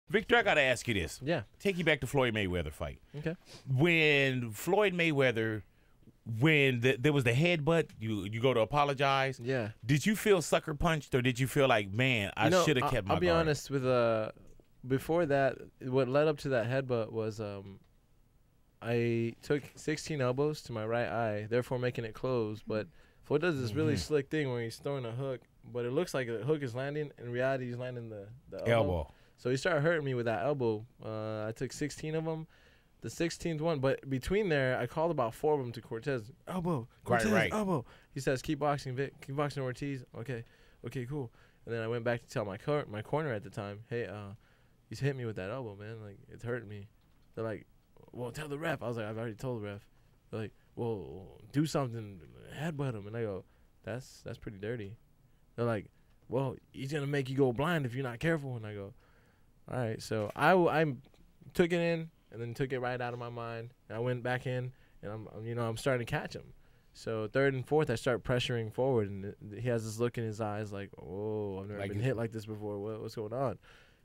Victor, I got to ask you this. Yeah. Take you back to Floyd Mayweather fight. Okay. When Floyd Mayweather, there was the headbutt, you go to apologize. Yeah. Did you feel sucker punched, or did you feel like, man, I should have kept my guard? I'll be honest with before that, what led up to that headbutt was I took 16 elbows to my right eye, therefore making it close. But Floyd does this really slick thing where he's throwing a hook, but it looks like the hook is landing. In reality, he's landing the elbow. So he started hurting me with that elbow. I took 16 of them. The 16th one, but between there, I called about 4 of them to Cortez. Elbow, Cortez, right. elbow. He says, keep boxing, Vic. Keep boxing, Ortiz. Okay, cool. And then I went back to tell my corner at the time, hey, he's hit me with that elbow, man. Like, it's hurting me. They're like, well, tell the ref. I was like, I've already told the ref. They're like, well, do something, headbutt him. And I go, that's pretty dirty. They're like, well, he's going to make you go blind if you're not careful. And I go, all right. So I took it in. And then took it right out of my mind. And I went back in, and I'm starting to catch him. So 3rd and 4th, I start pressuring forward, and he has this look in his eyes like, "Oh, I've never been hit like this before. What's going on?"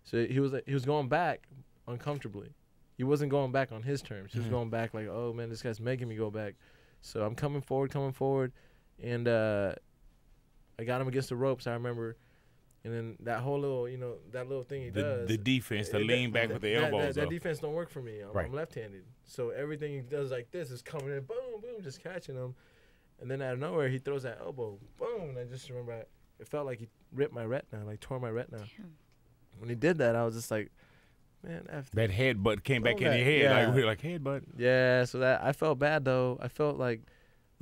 So he was going back uncomfortably. He wasn't going back on his terms. He was going back like, "Oh man, this guy's making me go back." So I'm coming forward, and I got him against the ropes. I remember. And then that whole little, that little thing he does. The defense, the lean back with the elbows. That defense don't work for me. I'm left-handed. So everything he does like this is coming in, boom, boom, just catching him. And then out of nowhere, he throws that elbow, boom. And I just remember it felt like he ripped my retina, like tore my retina. Damn. When he did that, I was just like, man, F that headbutt came back in your head. Yeah. Like, we're like, headbutt. Yeah, so that I felt bad, though. I felt like,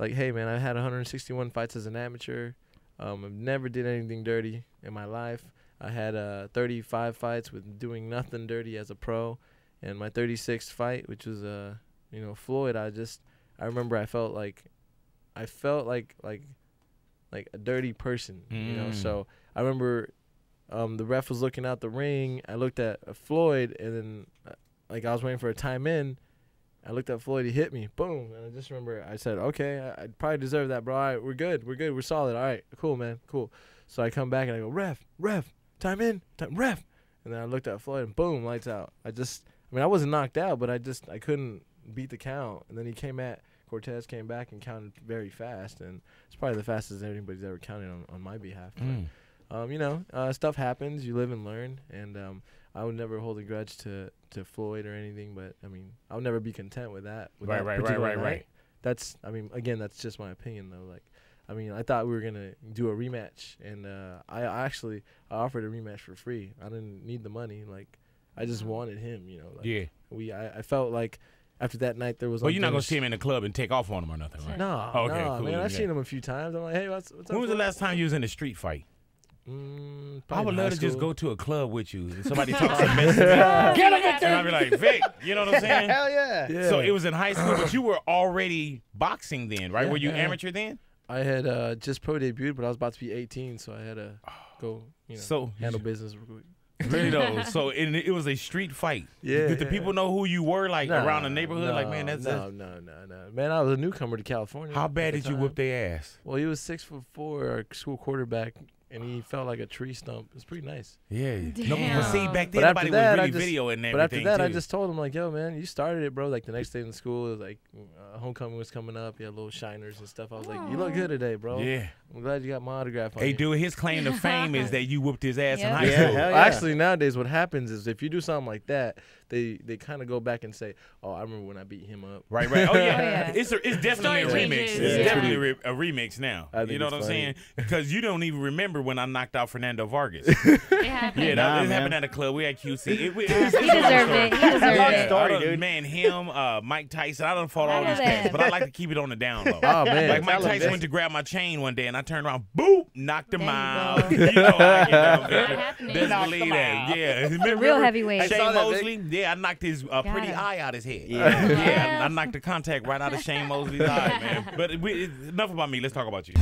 hey, man, I had 161 fights as an amateur. I've never did anything dirty in my life. I had 35 fights with doing nothing dirty as a pro, and my 36th fight, which was Floyd. I remember I felt like a dirty person, So I remember the ref was looking out the ring. I looked at Floyd, and then I was waiting for a time in. I looked at Floyd. He hit me. Boom. And I just remember I said, okay, I probably deserve that, bro. All right, we're good. We're solid. All right, cool, man. Cool. So I come back and I go, ref, time in, ref. And then I looked at Floyd and boom, lights out. I wasn't knocked out, but I couldn't beat the count. And then Cortez came back and counted very fast. And it's probably the fastest anybody's ever counted on my behalf. But, stuff happens. You live and learn. And I would never hold a grudge to Floyd or anything, but I'll never be content with that. Right. That's that's just my opinion though. I thought we were gonna do a rematch, and I offered a rematch for free. I didn't need the money. I just wanted him. I felt like after that night there was. Well, you're not gonna see him in the club and take off on him or nothing, right? No, okay, no, cool, man. I've seen him a few times. I'm like, hey, what's up? When was the last time you was in a street fight? I would love to just go to a club with you and somebody talks some mess to me. Get him, Victor! And I'd be like, Vic, you know what I'm saying? Hell yeah. So it was in high school, but you were already boxing then, right? Were you amateur then? I had just pro debuted, but I was about to be 18, so I had to go, handle business real quick. Really though? So it was a street fight. Yeah. Did the people know who you were, around the neighborhood? No. Man, I was a newcomer to California. How bad did you whip their ass? Well, he was 6'4", a school quarterback. And he felt like a tree stump. It was pretty nice. Yeah. Damn. No, but see, back then, but nobody was really videoing everything, But after that, too. I just told him, yo, man, you started it, bro. The next day in school, it was homecoming was coming up. You had little shiners and stuff. I was like, you look good today, bro. Yeah. I'm glad you got my autograph on Hey, you. dude, his claim to fame is that you whooped his ass in high Yeah, school. hell yeah. Actually, nowadays, what happens is if you do something like that, they kind of go back and say, oh, I remember when I beat him up. Right. Oh, yeah. Oh, yeah. It's definitely a Story remix. changes. It's Yeah. definitely a remix now. You know what I'm saying? Because you don't even remember when I knocked out Fernando Vargas. It happened. Yeah, Nah, that man. happened at a club. We had QC. He deserved it. He deserved it. Story, dude. Man, him, Mike Tyson. I done fought all these cats, but I like to keep it on the down low. Oh, man. Like Mike Tell him, Tyson Vic. went to grab my chain one day, and I turned around, boop, knocked him There you out. go. You know how I get down, That Vic. happened. Best Knocked believe him that. out. Yeah. Real heavyweight. Shane I saw that, Mosley. Yeah, I knocked his pretty it. eye out his head. Yeah. Yeah, I knocked the contact right out of Shane Mosley's eye, man. But enough about me. Let's talk about you.